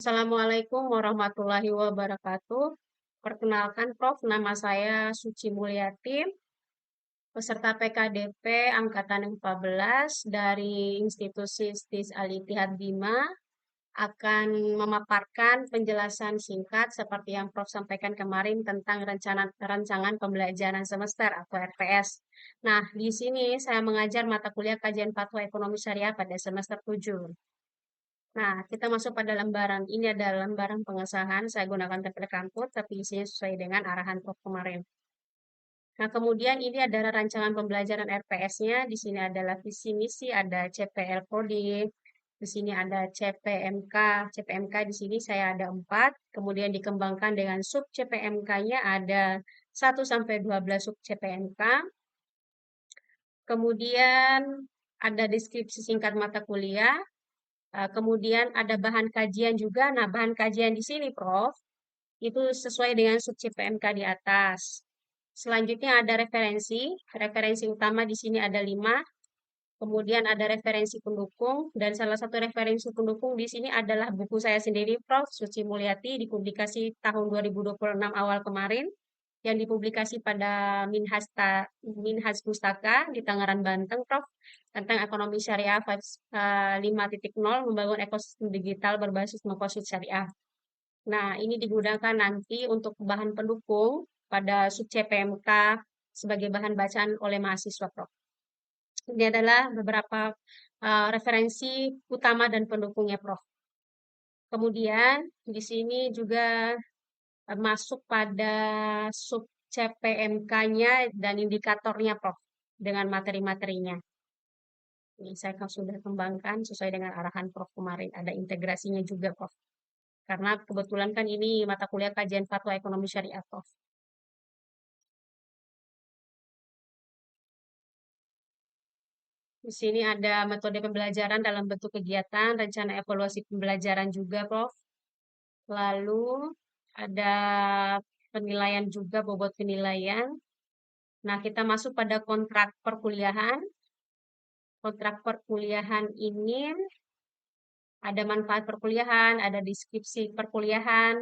Assalamualaikum warahmatullahi wabarakatuh. Perkenalkan, Prof. Nama saya Suci Mulyati, peserta PKDP Angkatan 14 dari Institusi STIS Al-Ittihad Bima akan memaparkan penjelasan singkat seperti yang Prof. sampaikan kemarin tentang rancangan pembelajaran semester atau RPS. Nah, di sini saya mengajar mata kuliah kajian fatwa ekonomi syariah pada semester 7. Nah, kita masuk pada lembaran. Ini adalah lembaran pengesahan. Saya gunakan template kampus, tapi isinya sesuai dengan arahan Prof kemarin. Nah, kemudian ini adalah rancangan pembelajaran RPS-nya. Di sini adalah visi misi, ada CPL Prodi, di sini ada CPMK. CPMK di sini saya ada 4. Kemudian dikembangkan dengan sub CPMK-nya ada 1 sampai 12 sub CPMK. Kemudian ada deskripsi singkat mata kuliah. Kemudian ada bahan kajian juga. Nah, bahan kajian di sini, Prof, itu sesuai dengan sub CPMK di atas. Selanjutnya ada referensi. Referensi utama di sini ada 5. Kemudian ada referensi pendukung. Dan salah satu referensi pendukung di sini adalah buku saya sendiri, Prof, Suci Mulyati, dipublikasi tahun 2026 awal kemarin, yang dipublikasi pada Minhaj Pustaka di Tangerang, Banten, Prof, tentang ekonomi syariah 5.0 membangun ekosistem digital berbasis makosid syariah. Nah, ini digunakan nanti untuk bahan pendukung pada sub CPMK sebagai bahan bacaan oleh mahasiswa, Prof. Ini adalah beberapa referensi utama dan pendukungnya, Prof. Kemudian di sini juga masuk pada sub CPMK-nya dan indikatornya, Prof, dengan materi-materinya. Ini saya sudah kembangkan sesuai dengan arahan Prof kemarin. Ada integrasinya juga, Prof. Karena kebetulan kan ini mata kuliah kajian fatwa ekonomi syariah, Prof. Di sini ada metode pembelajaran dalam bentuk kegiatan, rencana evaluasi pembelajaran juga, Prof. Lalu ada penilaian juga, bobot penilaian. Nah, kita masuk pada kontrak perkuliahan. Kontrak perkuliahan ini ada manfaat perkuliahan, ada deskripsi perkuliahan.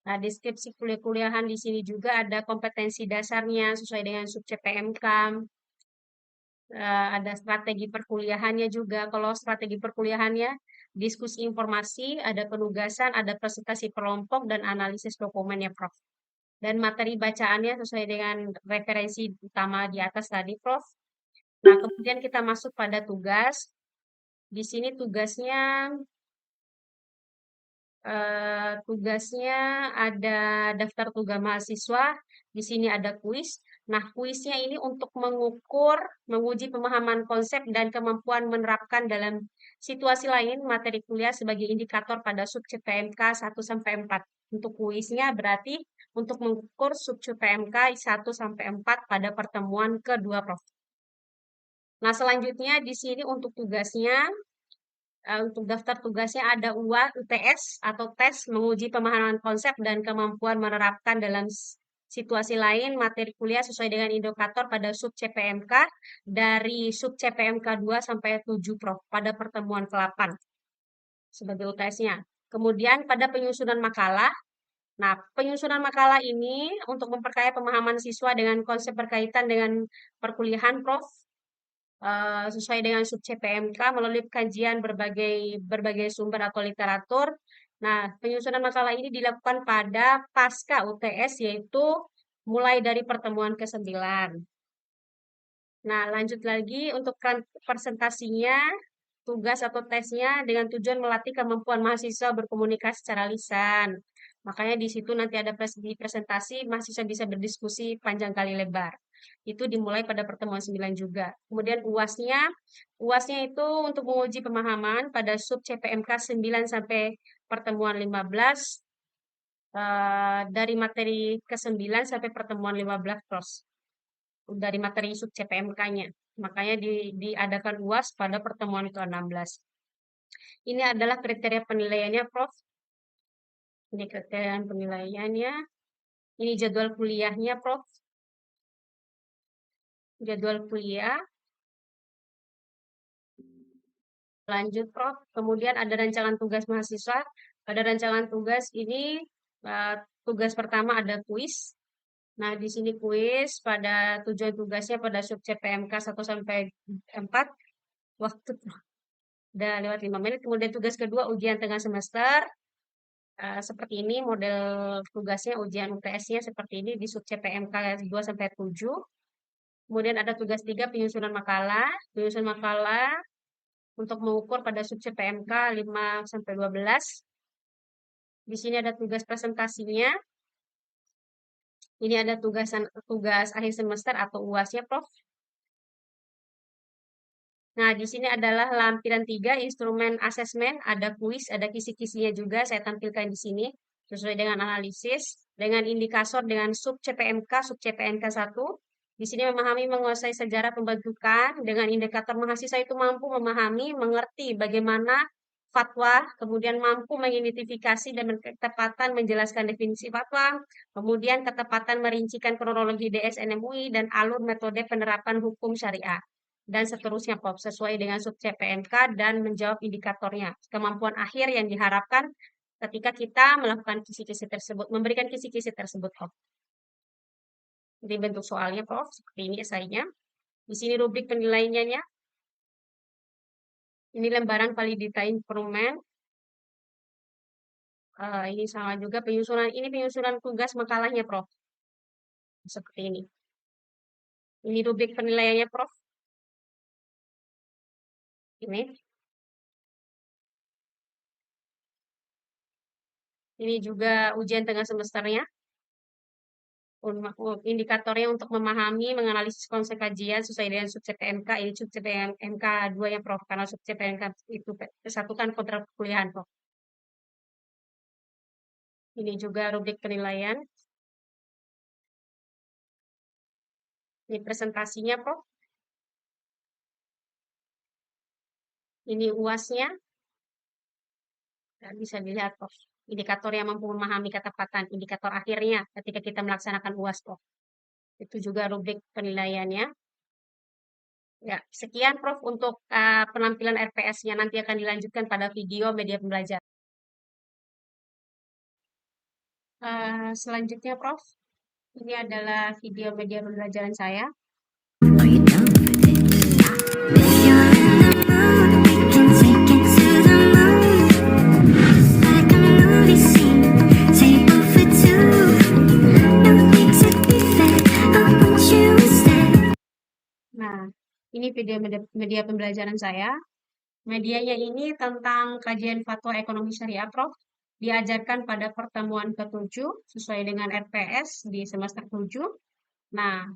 Nah, deskripsi kuliahan di sini juga ada kompetensi dasarnya sesuai dengan sub CPMK. Ada strategi perkuliahannya juga. Kalau strategi perkuliahannya, diskusi informasi, ada penugasan, ada presentasi kelompok, dan analisis dokumennya, Prof. Dan materi bacaannya sesuai dengan referensi utama di atas tadi, Prof. Nah, kemudian kita masuk pada tugas. Di sini tugasnya ada daftar tugas mahasiswa, di sini ada kuis. Nah, kuisnya ini untuk menguji pemahaman konsep dan kemampuan menerapkan dalam situasi lain materi kuliah sebagai indikator pada sub CPMK 1 sampai 4. Untuk kuisnya berarti untuk mengukur sub CPMK 1 sampai 4 pada pertemuan kedua, Prof. Nah, selanjutnya di sini untuk tugasnya untuk daftar tugasnya ada UTS atau tes menguji pemahaman konsep dan kemampuan menerapkan dalam situasi lain materi kuliah sesuai dengan indikator pada sub CPMK dari sub CPMK 2 sampai 7, Prof, pada pertemuan ke-8 sebagai UTS-nya. Kemudian pada penyusunan makalah. Nah, penyusunan makalah ini untuk memperkaya pemahaman siswa dengan konsep berkaitan dengan perkuliahan, Prof, sesuai dengan sub CPMK melalui kajian berbagai sumber atau literatur. Nah, penyusunan makalah ini dilakukan pada pasca UTS, yaitu mulai dari pertemuan ke-9. Nah, lanjut lagi untuk presentasinya, tugas atau tesnya dengan tujuan melatih kemampuan mahasiswa berkomunikasi secara lisan. Makanya di situ nanti ada di presentasi, mahasiswa bisa berdiskusi panjang kali lebar. Itu dimulai pada pertemuan 9 juga. Kemudian UASnya itu untuk menguji pemahaman pada sub CPMK 9 sampai pertemuan 15, dari materi ke-9 sampai pertemuan 15, Prof, dari materi sub CPMK-nya. Makanya diadakan UAS pada pertemuan itu 16. Ini adalah kriteria penilaiannya, Prof. Ini kriteria penilaiannya. Ini jadwal kuliahnya, Prof. Jadwal kuliah. Lanjut, Prof. Kemudian ada rancangan tugas mahasiswa. Pada rancangan tugas ini, tugas pertama ada kuis. Nah, di sini kuis pada tujuan tugasnya pada sub CPMK 1 sampai 4. Waktu udah lewat 5 menit. Kemudian tugas kedua ujian tengah semester. Seperti ini model tugasnya, ujian UTS-nya seperti ini di sub CPMK 2 sampai 7. Kemudian ada tugas 3 penyusunan makalah. Penyusunan makalah untuk mengukur pada sub CPMK 5 sampai 12. Di sini ada tugas presentasinya. Ini ada tugas akhir semester atau UAS-nya, Prof. Nah, di sini adalah lampiran 3, instrumen asesmen, ada kuis, ada kisi-kisinya juga, saya tampilkan di sini, sesuai dengan analisis, dengan indikator dengan sub CPMK, sub CPNK 1. Di sini memahami menguasai sejarah pembentukan, dengan indikator mahasiswa itu mampu memahami, mengerti bagaimana fatwa, kemudian mampu mengidentifikasi dan ketepatan menjelaskan definisi fatwa, kemudian ketepatan merincikan kronologi DSN MUI dan alur metode penerapan hukum syariah dan seterusnya, Prof, sesuai dengan sub CPMK dan menjawab indikatornya. Kemampuan akhir yang diharapkan ketika kita melakukan kisi-kisi tersebut, memberikan kisi-kisi tersebut, Prof. Jadi bentuk soalnya, Prof, seperti ini esainya. Di sini rubrik penilaiannya. Ini lembaran validita instrumen. Ini sama juga penyusunan. Ini penyusunan tugas makalahnya, Prof. Seperti ini. Ini rubrik penilaiannya, Prof. Ini. Ini juga ujian tengah semesternya. Indikatornya untuk memahami, menganalisis konsep kajian sesuai dengan sub CPMK. Ini sub CPMK 2 ya, Prof. Karena sub CPMK itu satu kan kontrak perkuliahan, Prof. Ini juga rubrik penilaian. Ini presentasinya, Prof. Ini UAS-nya. Bisa dilihat, Prof. Indikator yang mampu memahami ketepatan, indikator akhirnya ketika kita melaksanakan UAS, Prof. Itu juga rubrik penilaiannya. Ya, sekian, Prof, untuk penampilan RPS-nya. Nanti akan dilanjutkan pada video media pembelajaran. Selanjutnya, Prof, ini adalah video media pembelajaran saya. Nah, ini video media pembelajaran saya. Medianya ini tentang kajian fatwa ekonomi syariah, Prof. Diajarkan pada pertemuan ke-7 sesuai dengan RPS di semester 7. Nah,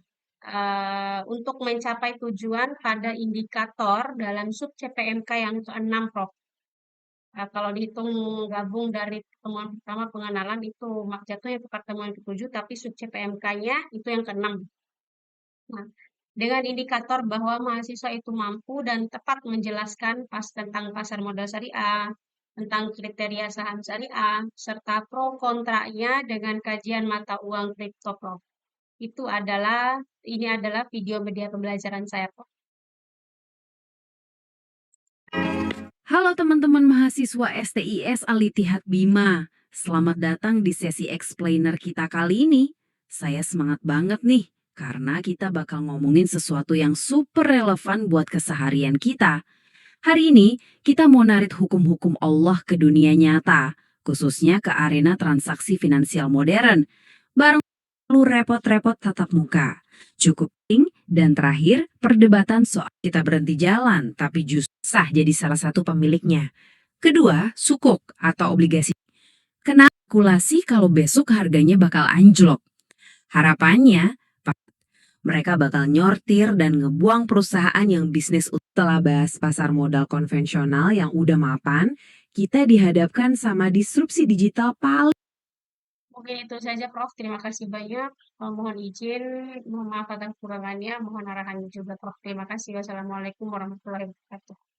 untuk mencapai tujuan pada indikator dalam sub CPMK yang ke-6, Prof. Kalau dihitung gabung dari pertemuan pertama pengenalan itu jatuhnya ke pertemuan ke-7, tapi sub CPMK-nya itu yang ke-6. Nah, dengan indikator bahwa mahasiswa itu mampu dan tepat menjelaskan tentang pasar modal syariah, tentang kriteria saham syariah, serta pro kontranya dengan kajian mata uang kripto, Prof. Ini adalah video media pembelajaran saya, Prof. Halo teman-teman mahasiswa STIS Al-Ittihad Bima. Selamat datang di sesi explainer kita kali ini. Saya semangat banget nih, karena kita bakal ngomongin sesuatu yang super relevan buat keseharian kita. Hari ini, kita mau narik hukum-hukum Allah ke dunia nyata, khususnya ke arena transaksi finansial modern. Bareng lu repot-repot tatap muka. Cukup dan terakhir, perdebatan soal kita berhenti jalan, tapi justru sah jadi salah satu pemiliknya. Kedua, sukuk atau obligasi. Kenapa kalkulasi kalau besok harganya bakal anjlok? Harapannya, mereka bakal nyortir dan ngebuang perusahaan yang bisnis setelah bahas pasar modal konvensional yang udah mapan, kita dihadapkan sama disrupsi digital paling. Mungkin itu saja, Prof. Terima kasih banyak. Mohon izin, mohon maaf atas kekurangannya, mohon arahannya juga, Prof. Terima kasih. Wassalamualaikum warahmatullahi wabarakatuh.